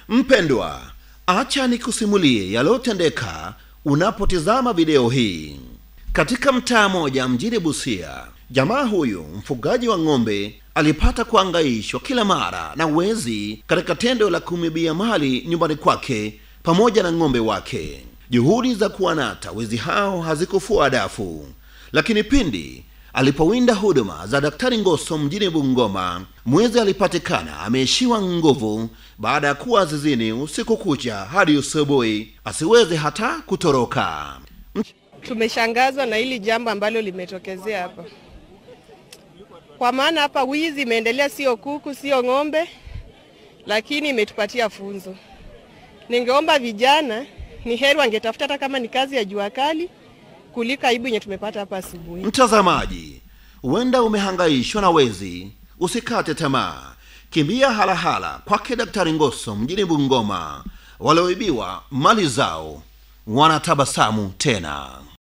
Mpendwa, acha nikusimulie yaliyotendeka unapotizama video hii. Katika mtaa moja mjini Busia, jamaa huyu mfugaji wa ng'ombe alipata kuhangaishwa kila mara na wezi katika tendo la kumibia mali nyumbani kwake pamoja na ng'ombe wake. Juhudi za kuwanata wezi hao hazikufua dafu, lakini pindi alipowinda huduma za Daktari Ngoso mjini Bungoma, mwezi alipatikana ameishiwa nguvu baada ya kuwa zizini usiku kucha hadi asubuhi asiweze hata kutoroka. Tumeshangazwa na hili jambo ambalo limetokezea hapa. Kwa maana hapa wizi imeendelea, sio kuku, sio ng'ombe, lakini imetupatia funzo. Ningeomba vijana ni heri wangetafuta hata kama ni kazi ya jua kali kuliko aibu yenye tumepata hapa asubuhi. Mtazamaji, huenda umehangaishwa na wezi, usikate tamaa. Kimbia halahala kwake Daktari Ngoso mjini Bungoma. Walioibiwa mali zao wanatabasamu tena.